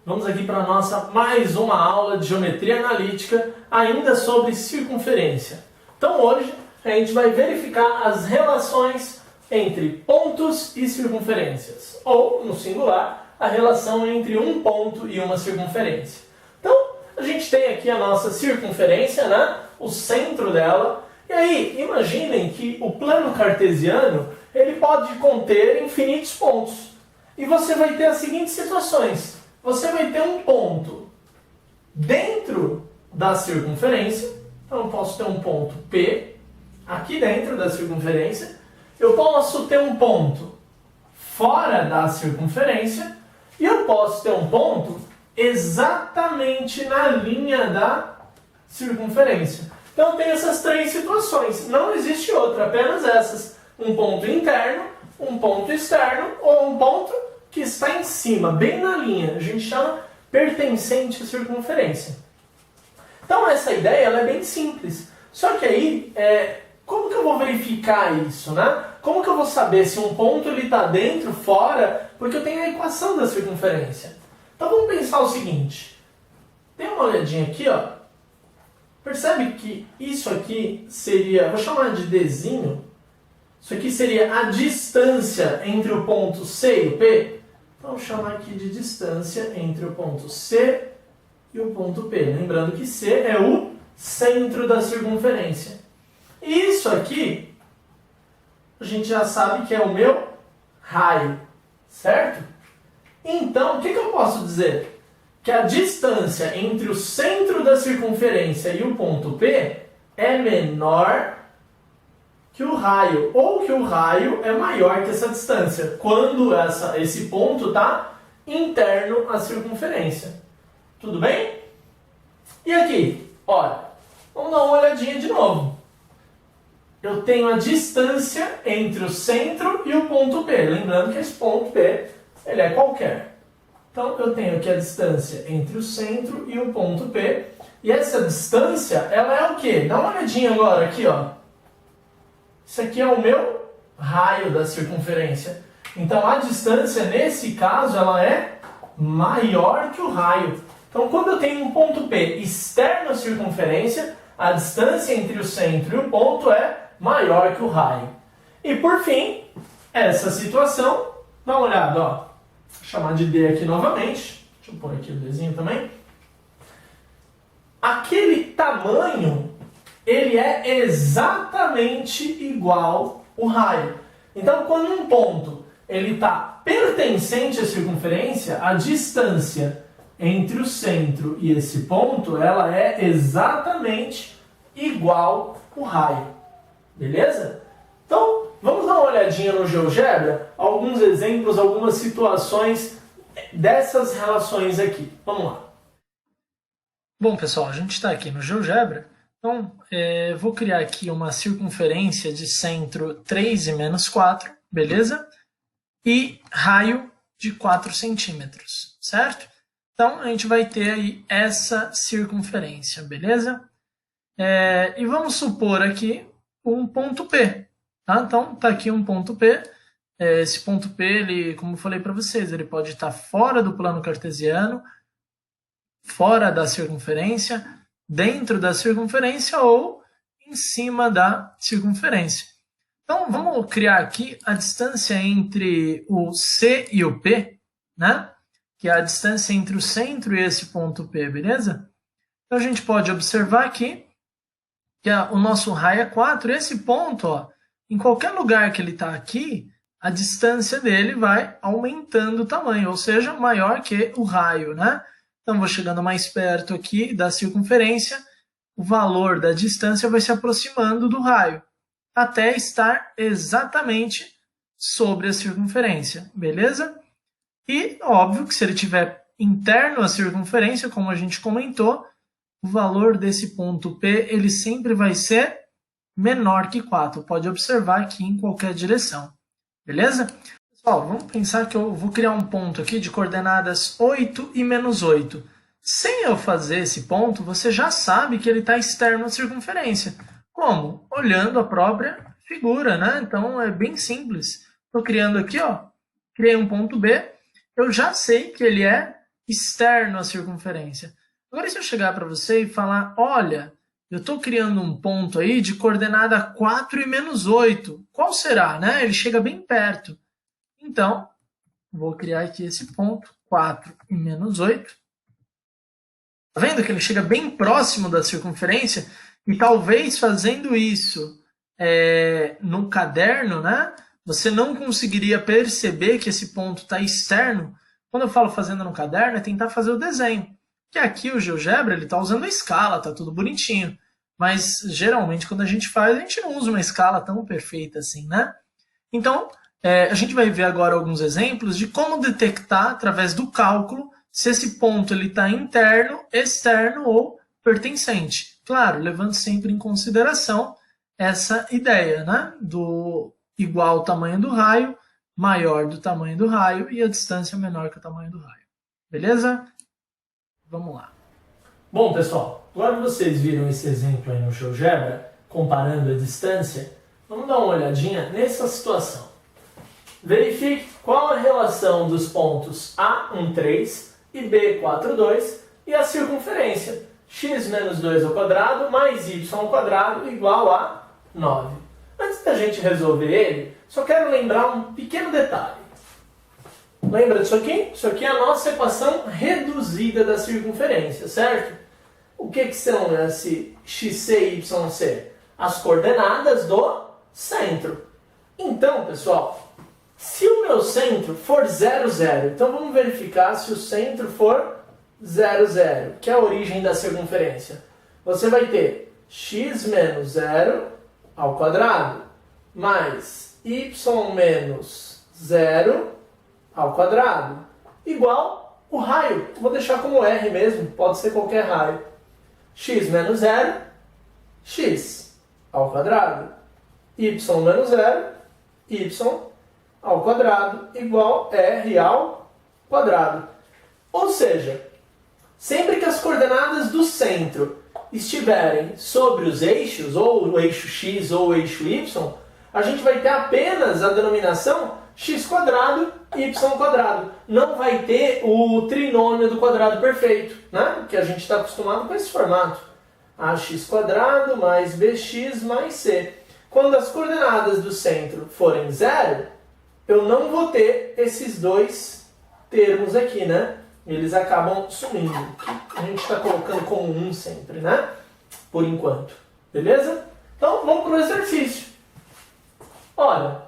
Vamos aqui para a nossa mais uma aula de geometria analítica, ainda sobre circunferência. Então hoje a gente vai verificar as relações entre pontos e circunferências, ou, no singular, a relação entre um ponto e uma circunferência. Então, a gente tem aqui a nossa circunferência, né? O centro dela, e aí imaginem que o plano cartesiano ele pode conter infinitos pontos. E você vai ter as seguintes situações. Você vai ter um ponto dentro da circunferência. Então eu posso ter um ponto P aqui dentro da circunferência. Eu posso ter um ponto fora da circunferência. E eu posso ter um ponto exatamente na linha da circunferência. Então eu tenho essas três situações. Não existe outra, apenas essas. Um ponto interno, um ponto externo ou um ponto que está em cima, bem na linha. A gente chama pertencente à circunferência. Então essa ideia ela é bem simples. Só que aí, como que eu vou verificar isso, né? Como que eu vou saber se um ponto está dentro, fora? Porque eu tenho a equação da circunferência. Então vamos pensar o seguinte. Dê uma olhadinha aqui, ó. Percebe que isso aqui seria, vou chamar de Dzinho. Isso aqui seria a distância entre o ponto C e o P. Então, vou chamar aqui de distância entre o ponto C e o ponto P. Lembrando que C é o centro da circunferência. E isso aqui, a gente já sabe que é o meu raio, certo? Então, o que eu posso dizer? Que a distância entre o centro da circunferência e o ponto P é menor que o raio, ou que o raio é maior que essa distância, quando esse ponto está interno à circunferência. Tudo bem? E aqui, olha, vamos dar uma olhadinha de novo. Eu tenho a distância entre o centro e o ponto P. Lembrando que esse ponto P ele é qualquer. Então, eu tenho aqui a distância entre o centro e o ponto P. E essa distância, ela é o quê? Dá uma olhadinha agora aqui, ó. Isso aqui é o meu raio da circunferência. Então, a distância, nesse caso, ela é maior que o raio. Então, quando eu tenho um ponto P externo à circunferência, a distância entre o centro e o ponto é maior que o raio. E, por fim, essa situação, dá uma olhada, ó. Vou chamar de D aqui novamente. Deixa eu pôr aqui o Dzinho também. Aquele tamanho ele é exatamente igual ao raio. Então, quando um ponto está pertencente à circunferência, a distância entre o centro e esse ponto, ela é exatamente igual ao raio. Beleza? Então, vamos dar uma olhadinha no GeoGebra, alguns exemplos, algumas situações dessas relações aqui. Vamos lá. Bom, pessoal, a gente está aqui no GeoGebra. Então, vou criar aqui uma circunferência de centro 3 e menos 4, beleza? E raio de 4 centímetros, certo? Então, a gente vai ter aí essa circunferência, beleza? E vamos supor aqui um ponto P, tá? Então, está aqui um ponto P. Esse ponto P, ele, como eu falei para vocês, ele pode estar fora do plano cartesiano, fora da circunferência, dentro da circunferência ou em cima da circunferência. Então, vamos criar aqui a distância entre o C e o P, né? Que é a distância entre o centro e esse ponto P, beleza? Então, a gente pode observar aqui que o nosso raio é 4. Esse ponto, ó, em qualquer lugar que ele está aqui, a distância dele vai aumentando o tamanho, ou seja, maior que o raio, né? Então, vou chegando mais perto aqui da circunferência, o valor da distância vai se aproximando do raio, até estar exatamente sobre a circunferência, beleza? E, óbvio, que se ele estiver interno à circunferência, como a gente comentou, o valor desse ponto P, ele sempre vai ser menor que 4. Pode observar aqui em qualquer direção, beleza? Pessoal, vamos pensar que eu vou criar um ponto aqui de coordenadas 8 e menos 8. Sem eu fazer esse ponto, você já sabe que ele está externo à circunferência. Como? Olhando a própria figura, né? Então, é bem simples. Estou criando aqui, ó, criei um ponto B. Eu já sei que ele é externo à circunferência. Agora, se eu chegar para você e falar, olha, eu estou criando um ponto aí de coordenada 4 e menos 8. Qual será, né? Ele chega bem perto. Então, vou criar aqui esse ponto, 4 e menos 8. Tá vendo que ele chega bem próximo da circunferência? E talvez fazendo isso no caderno, né? Você não conseguiria perceber que esse ponto está externo. Quando eu falo fazendo no caderno, é tentar fazer o desenho. Que aqui o GeoGebra está usando a escala, está tudo bonitinho. Mas geralmente quando a gente faz, a gente não usa uma escala tão perfeita assim, né? Então, a gente vai ver agora alguns exemplos de como detectar, através do cálculo, se esse ponto está interno, externo ou pertencente. Claro, levando sempre em consideração essa ideia, né? Do igual ao tamanho do raio, maior do tamanho do raio e a distância menor que o tamanho do raio. Beleza? Vamos lá. Bom, pessoal, agora que vocês viram esse exemplo aí no GeoGebra, comparando a distância, vamos dar uma olhadinha nessa situação. Verifique qual a relação dos pontos A13 e B42 e a circunferência x menos 2 ao quadrado mais y ao quadrado igual a 9. Antes da gente resolver ele, só quero lembrar um pequeno detalhe. Lembra disso aqui? Isso aqui é a nossa equação reduzida da circunferência, certo? O que são esse xc e yc? As coordenadas do centro. Então, pessoal, se o meu centro for 0, 0, então vamos verificar se o centro for 0, 0, que é a origem da circunferência. Você vai ter x menos 0 ao quadrado mais y menos 0 ao quadrado igual o raio. Vou deixar como R mesmo, pode ser qualquer raio. X menos 0, x ao quadrado. Y menos 0, y ao quadrado igual R ao quadrado. Ou seja, sempre que as coordenadas do centro estiverem sobre os eixos, ou o eixo x ou o eixo y, a gente vai ter apenas a denominação x quadrado e y quadrado. Não vai ter o trinômio do quadrado perfeito, né? Que a gente está acostumado com esse formato. Ax quadrado mais bx mais c. Quando as coordenadas do centro forem 0, eu não vou ter esses dois termos aqui, né? Eles acabam sumindo. A gente está colocando como 1 sempre, né? Por enquanto. Beleza? Então, vamos para o exercício. Olha,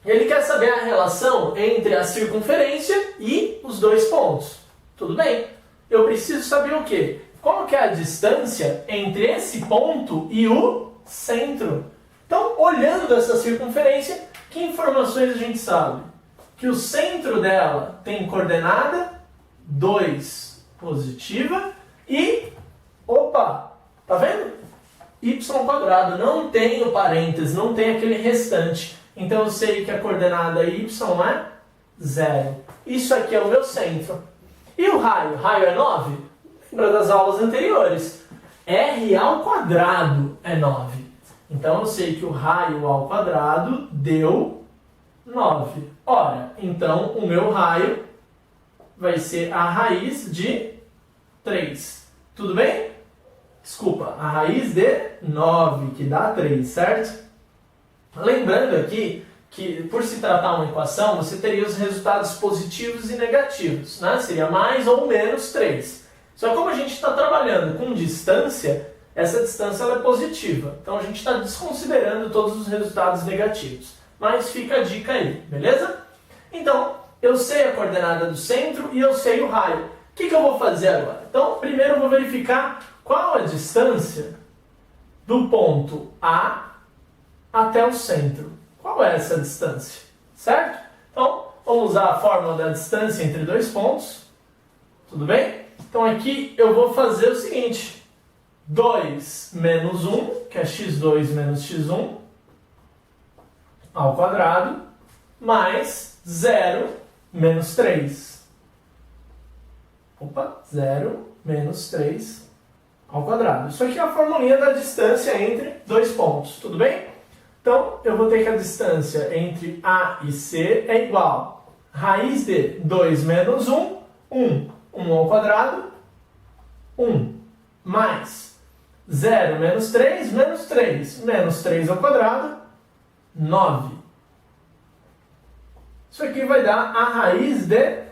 ele quer saber a relação entre a circunferência e os dois pontos. Tudo bem? Eu preciso saber o quê? Qual que é a distância entre esse ponto e o centro? Então, olhando essa circunferência, que informações a gente sabe? Que o centro dela tem coordenada 2 positiva e, opa, tá vendo? Y quadrado, não tem o parênteses, não tem aquele restante. Então eu sei que a coordenada y é 0. Isso aqui é o meu centro. E o raio? O raio é 9? Lembra das aulas anteriores? R ao quadrado é 9. Então eu sei que o raio ao quadrado deu 9. Ora, então o meu raio vai ser a raiz de 3. Tudo bem? Desculpa, a raiz de 9, que dá 3, certo? Lembrando aqui que, por se tratar uma equação, você teria os resultados positivos e negativos, né? Seria mais ou menos 3. Só que como a gente está trabalhando com distância, essa distância ela é positiva. Então a gente está desconsiderando todos os resultados negativos. Mas fica a dica aí, beleza? Então, eu sei a coordenada do centro e eu sei o raio. O que eu vou fazer agora? Então, primeiro eu vou verificar qual a distância do ponto A até o centro. Qual é essa distância? Certo? Então, vamos usar a fórmula da distância entre dois pontos. Tudo bem? Então aqui eu vou fazer o seguinte. 2 menos 1, que é x2 menos x1, ao quadrado, mais 0 menos 3. Opa, 0 menos 3 ao quadrado. Isso aqui é a formulinha da distância entre dois pontos. Tudo bem? Então, eu vou ter que a distância entre A e C é igual a raiz de 2 menos 1, 1. 1 ao quadrado, 1, mais 0 menos 3, menos 3 ao quadrado, 9. Isso aqui vai dar a raiz de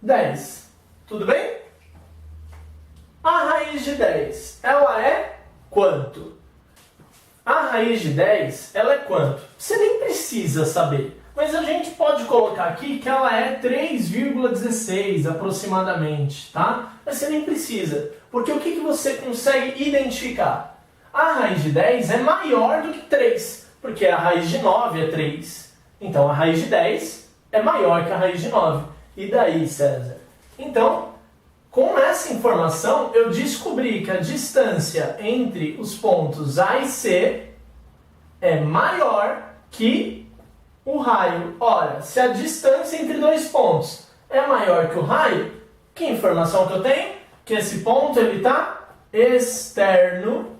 10. Tudo bem? A raiz de 10, ela é quanto? A raiz de 10, ela é quanto? Você nem precisa saber, mas a gente pode colocar aqui que ela é 3,16 aproximadamente, tá? Mas você nem precisa, porque o que você consegue identificar? A raiz de 10 é maior do que 3, porque a raiz de 9 é 3. Então a raiz de 10 é maior que a raiz de 9. E daí, César? Então, com essa informação, eu descobri que a distância entre os pontos A e C é maior que o raio. Ora, se a distância entre dois pontos é maior que o raio, que informação que eu tenho? Que esse ponto está externo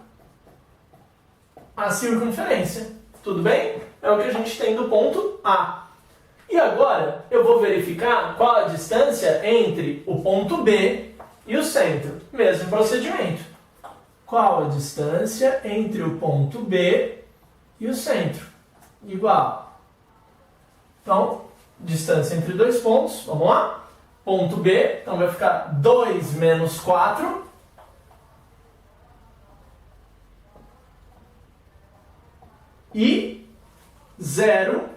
à circunferência. Tudo bem? É o que a gente tem do ponto A. E agora eu vou verificar qual a distância entre o ponto B e o centro. Mesmo procedimento. Qual a distância entre o ponto B e o centro? Igual. Então, distância entre dois pontos, vamos lá? Ponto B, então vai ficar 2 menos 4. E 0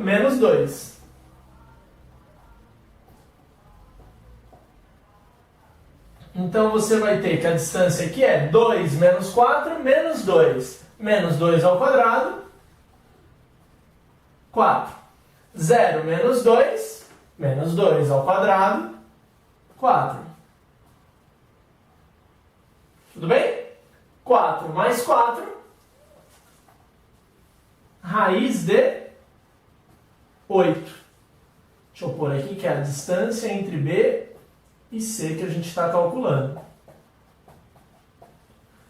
menos 2. Então você vai ter que a distância aqui é 2 menos 4 menos 2. Menos 2 ao quadrado, 4. 0 menos 2, menos 2 ao quadrado, 4. Tudo bem? 4 mais 4, raiz de 8. Deixa eu pôr aqui que é a distância entre B e C que a gente está calculando.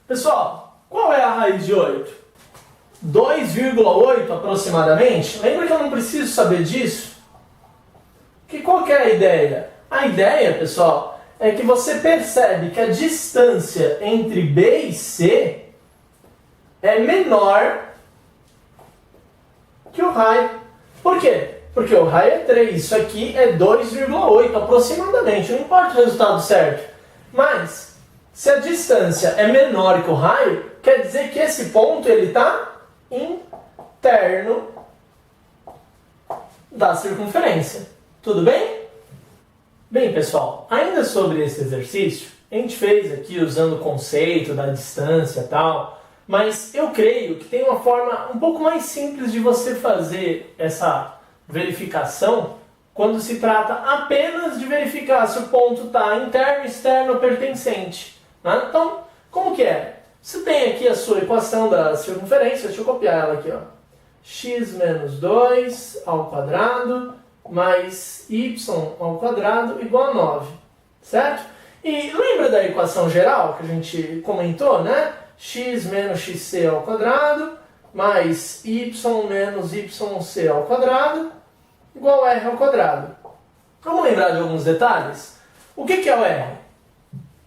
Pessoal, qual é a raiz de 8? 2,8 aproximadamente. Lembra que eu não preciso saber disso? Qual que é a ideia? A ideia, pessoal, é que você percebe que a distância entre B e C é menor que o raio. Por quê? Porque o raio é 3, isso aqui é 2,8 aproximadamente, não importa o resultado certo. Mas, se a distância é menor que o raio, quer dizer que esse ponto está interno da circunferência. Tudo bem? Bem, pessoal, ainda sobre esse exercício, a gente fez aqui usando o conceito da distância e tal, mas eu creio que tem uma forma um pouco mais simples de você fazer essa verificação quando se trata apenas de verificar se o ponto está interno, externo ou pertencente. Né? Então, como que é? Você tem aqui a sua equação da circunferência, deixa eu copiar ela aqui, ó. X menos 2 ao quadrado mais y ao quadrado igual a 9, certo? E lembra da equação geral que a gente comentou, né? X menos xc ao quadrado mais y menos yc ao quadrado igual a r ao quadrado. Vamos lembrar de alguns detalhes? O que é o r?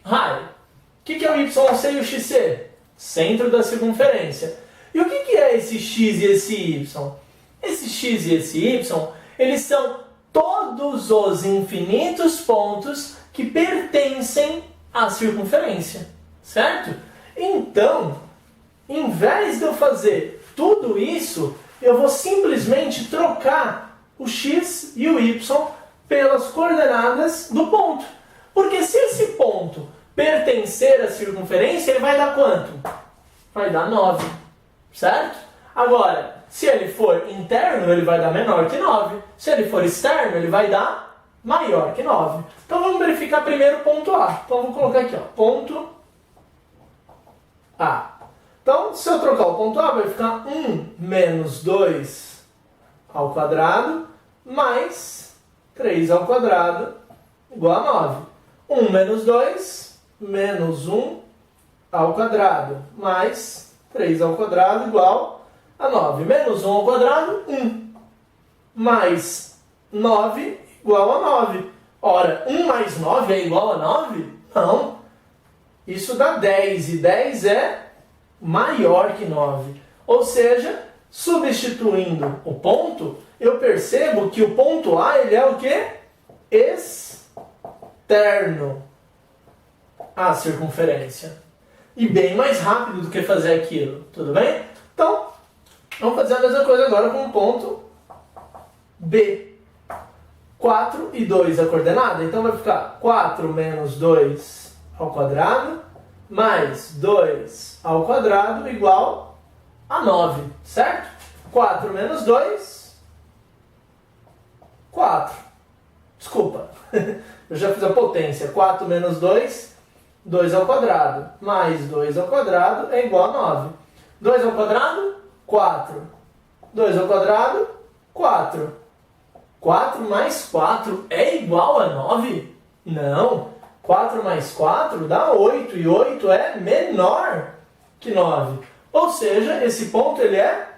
Raio. O que é o yc e o xc? Centro da circunferência. E o que é esse x e esse y? Esse x e esse y, eles são todos os infinitos pontos que pertencem à circunferência, certo? Então, em vez de eu fazer tudo isso, eu vou simplesmente trocar o x e o y pelas coordenadas do ponto. Porque se esse ponto pertencer à circunferência, ele vai dar quanto? Vai dar 9, certo? Agora, se ele for interno, ele vai dar menor que 9. Se ele for externo, ele vai dar maior que 9. Então vamos verificar primeiro o ponto A. Então vou colocar aqui, ó, ponto A. Então, se eu trocar o ponto A, vai ficar 1 menos 2 ao quadrado mais 3 ao quadrado igual a 9. 1 menos 2 menos 1 ao quadrado mais 3 ao quadrado igual a 9. Menos 1 ao quadrado, 1. Mais 9 igual a 9. Ora, 1 mais 9 é igual a 9? Não. Isso dá 10, e 10 é maior que 9. Ou seja, substituindo o ponto, eu percebo que o ponto A ele é o quê? Externo à circunferência. E bem mais rápido do que fazer aquilo. Tudo bem? Então, vamos fazer a mesma coisa agora com o ponto B. 4 e 2 a coordenada. Então vai ficar 4 menos 2 ao quadrado mais 2 ao quadrado igual a 9, certo? 4 menos 2, 4. Desculpa, eu já fiz a potência. 4 menos 2, 2 ao quadrado, mais 2 ao quadrado é igual a 9. 2 ao quadrado, 4. 2 ao quadrado, 4. 4 mais 4 é igual a 9? Não. 4 mais 4 dá 8, e 8 é menor que 9. Ou seja, esse ponto ele é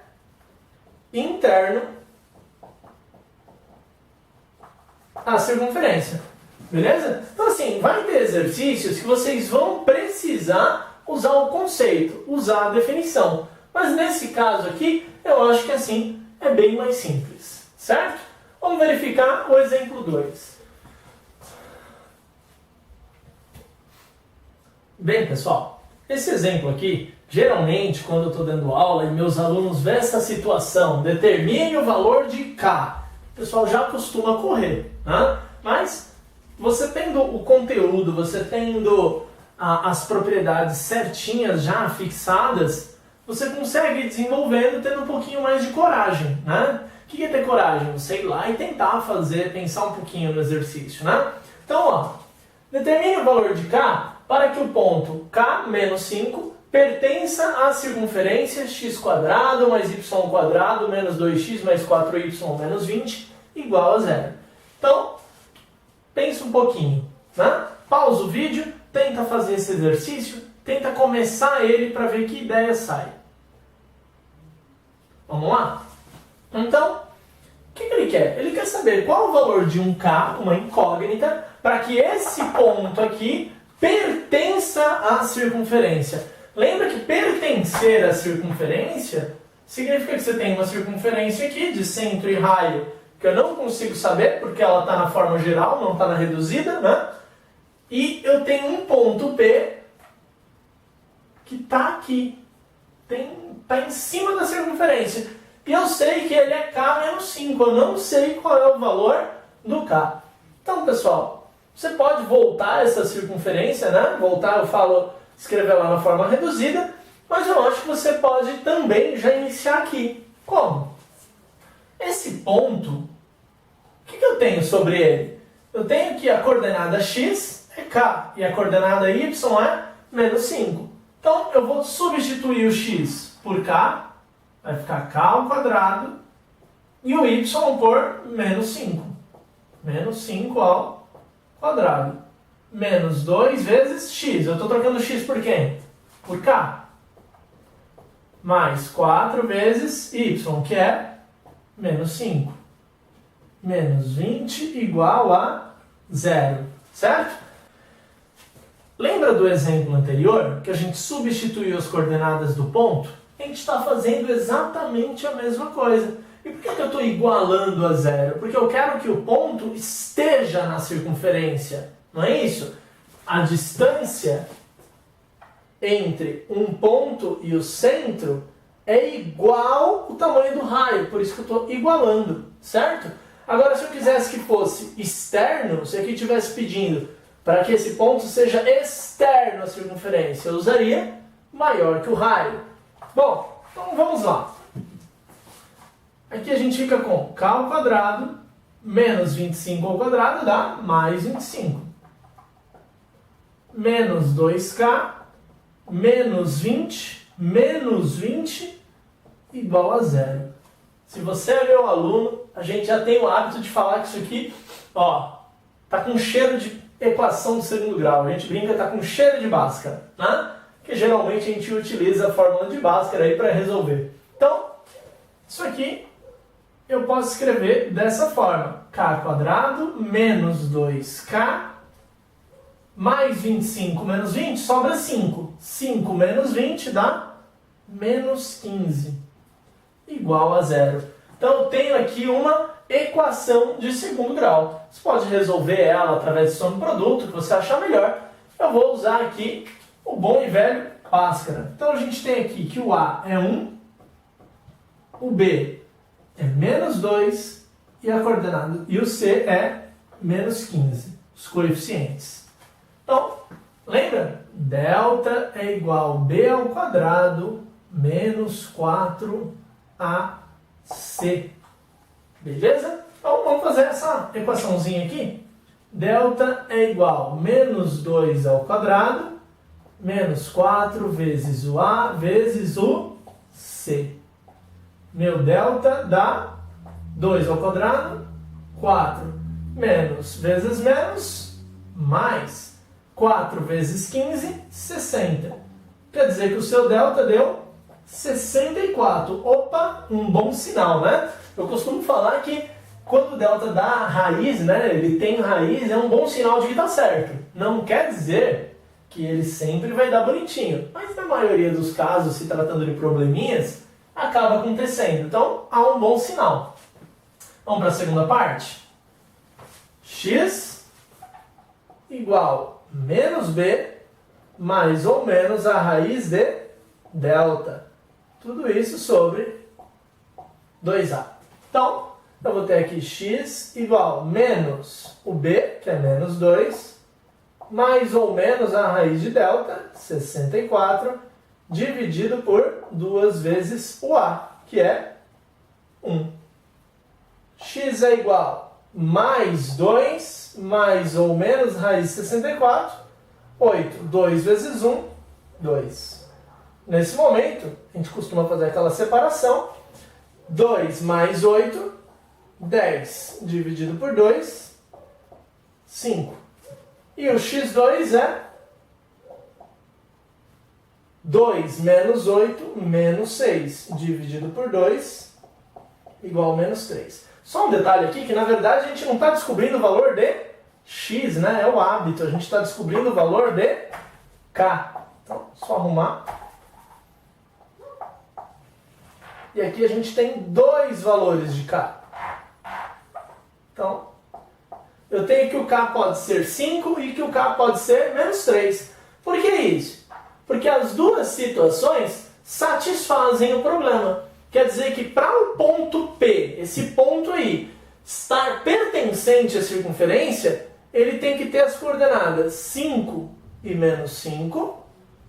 interno à circunferência. Beleza? Então assim, vai ter exercícios que vocês vão precisar usar o conceito, usar a definição. Mas nesse caso aqui, eu acho que assim é bem mais simples. Certo? Vamos verificar o exemplo 2. Bem, pessoal, esse exemplo aqui, geralmente, quando eu estou dando aula e meus alunos veem essa situação, determine o valor de K, o pessoal já costuma correr, né? Mas você tendo o conteúdo, você tendo as propriedades certinhas já fixadas, você consegue ir desenvolvendo tendo um pouquinho mais de coragem, né? O que é ter coragem? Você ir lá e tentar fazer, pensar um pouquinho no exercício, né? Então, ó, determine o valor de K para que o ponto K menos 5 pertença à circunferência x² mais y² menos 2x mais 4y menos 20 igual a 0. Então, pensa um pouquinho, né? Pausa o vídeo, tenta fazer esse exercício, tenta começar ele para ver que ideia sai. Vamos lá? Então, o que ele quer? Ele quer saber qual o valor de um K, uma incógnita, para que esse ponto aqui pertença à circunferência. Lembra que pertencer à circunferência significa que você tem uma circunferência aqui de centro e raio que eu não consigo saber porque ela está na forma geral, não está na reduzida, né? E eu tenho um ponto P que está aqui, está em cima da circunferência. E eu sei que ele é K menos 5, eu não sei qual é o valor do K. Então, pessoal, você pode voltar essa circunferência, né? Voltar, eu falo, escrever lá na forma reduzida, mas eu acho que você pode também já iniciar aqui. Como? Esse ponto, o que eu tenho sobre ele? Eu tenho que a coordenada x é K e a coordenada y é menos 5. Então, eu vou substituir o x por K, vai ficar K ao quadrado, e o y por menos 5. Menos 5 ao quadrado. Menos 2 vezes x. Eu estou trocando x por quem? Por K. Mais 4 vezes y, que é menos 5. Menos 20 igual a 0. Certo? Lembra do exemplo anterior, que a gente substituiu as coordenadas do ponto? A gente está fazendo exatamente a mesma coisa. E por que eu estou igualando a 0? Porque eu quero que o ponto esteja na circunferência. Não é isso? A distância entre um ponto e o centro é igual o tamanho do raio. Por isso que eu estou igualando. Certo? Agora, se eu quisesse que fosse externo, se aqui estivesse pedindo para que esse ponto seja externo à circunferência, eu usaria maior que o raio. Bom, então vamos lá. Aqui a gente fica com K ao quadrado menos 25 ao quadrado dá mais 25. Menos 2K menos 20 igual a 0. Se você é meu aluno, a gente já tem o hábito de falar que isso aqui, ó, tá com cheiro de equação do segundo grau. A gente brinca, tá com cheiro de Bhaskara, né? Que geralmente a gente utiliza a fórmula de Bhaskara aí para resolver. Então, isso aqui eu posso escrever dessa forma. k² menos 2k mais 25 menos 20 sobra 5. 5 menos 20 dá menos 15, igual a zero. Então eu tenho aqui uma equação de segundo grau. Você pode resolver ela através de soma e produto, que você achar melhor. Eu vou usar aqui o bom e velho Bhaskara. Então a gente tem aqui que o A é 1, o B é menos 2 e a coordenada e o C é menos 15, os coeficientes. Então, lembra? Delta é igual a B² menos 4AC. Beleza? Então vamos fazer essa equaçãozinha aqui. Delta é igual a menos 2² menos 4 vezes o A vezes o C. Meu delta dá 2², 4 menos vezes menos, mais 4 vezes 15, 60. Quer dizer que o seu delta deu 64. Opa, um bom sinal, né? Eu costumo falar que quando o delta dá raiz, né, ele tem raiz, é um bom sinal de que está certo. Não quer dizer que ele sempre vai dar bonitinho, mas na maioria dos casos, se tratando de probleminhas, acaba acontecendo. Então, há um bom sinal. Vamos para a segunda parte? X igual menos B mais ou menos a raiz de delta. Tudo isso sobre 2A. Então, eu vou ter aqui x igual menos o B, que é menos 2, mais ou menos a raiz de delta, 64, dividido por 2 vezes o A, que é 1. X é igual a mais 2, mais ou menos raiz de 64, 8. 2 vezes 1, 2. Nesse momento, a gente costuma fazer aquela separação. 2 mais 8, 10, dividido por 2, 5. E o x2 é 2 menos 8 menos 6, dividido por 2, igual a menos 3. Só um detalhe aqui, que na verdade a gente não está descobrindo o valor de x, né? É o hábito, a gente está descobrindo o valor de k. Então, só arrumar. E aqui a gente tem dois valores de k. Então, eu tenho que o k pode ser 5 e que o k pode ser menos 3. Por que isso? Porque as duas situações satisfazem o problema. Quer dizer que para o ponto P, esse ponto aí, estar pertencente à circunferência, ele tem que ter as coordenadas 5 e menos 5,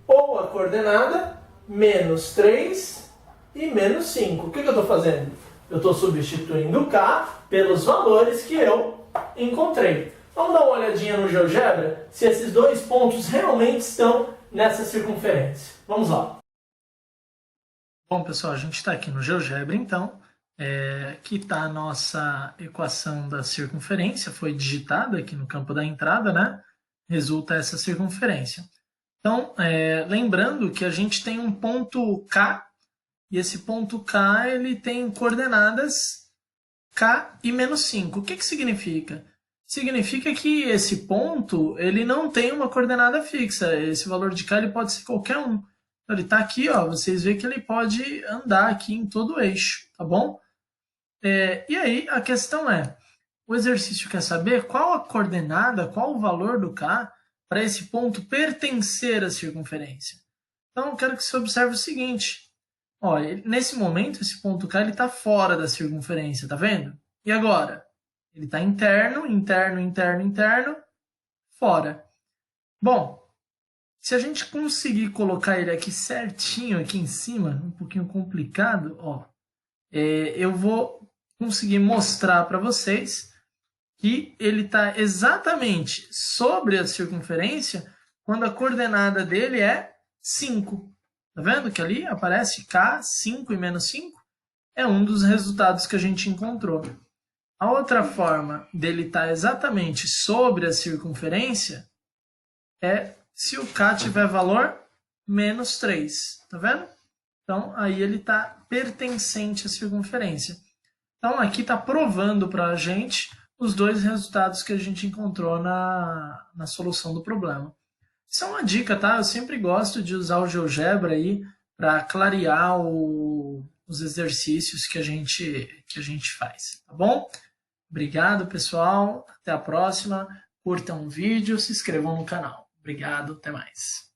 ou a coordenada menos 3 e menos 5. O que eu estou fazendo? Eu estou substituindo o k pelos valores que eu encontrei. Vamos dar uma olhadinha no GeoGebra se esses dois pontos realmente estão nessa circunferência. Vamos lá. Bom, pessoal, a gente está aqui no GeoGebra, então, que está a nossa equação da circunferência, foi digitada aqui no campo da entrada, né? Resulta essa circunferência. Então, lembrando que a gente tem um ponto K, e esse ponto K ele tem coordenadas K e menos 5. O que significa? Significa que esse ponto ele não tem uma coordenada fixa. Esse valor de K ele pode ser qualquer um. Ele está aqui, ó, vocês veem que ele pode andar aqui em todo o eixo, tá bom? E aí a questão é, o exercício quer saber qual a coordenada, qual o valor do K para esse ponto pertencer à circunferência. Então eu quero que você observe o seguinte, ó, nesse momento esse ponto K está fora da circunferência, tá vendo? E agora? Ele está interno, interno, interno, interno, fora. Bom, se a gente conseguir colocar ele aqui certinho, aqui em cima, um pouquinho complicado, ó, eu vou conseguir mostrar para vocês que ele está exatamente sobre a circunferência quando a coordenada dele é 5. Tá vendo que ali aparece K, 5 e menos 5? É um dos resultados que a gente encontrou. A outra forma dele estar exatamente sobre a circunferência é se o K tiver valor menos 3, tá vendo? Então, aí ele está pertencente à circunferência. Então, aqui está provando para a gente os dois resultados que a gente encontrou na solução do problema. Isso é uma dica, tá? Eu sempre gosto de usar o GeoGebra aí para clarear os exercícios que a gente faz, tá bom? Obrigado, pessoal. Até a próxima. Curtam o vídeo, se inscrevam no canal. Obrigado, até mais.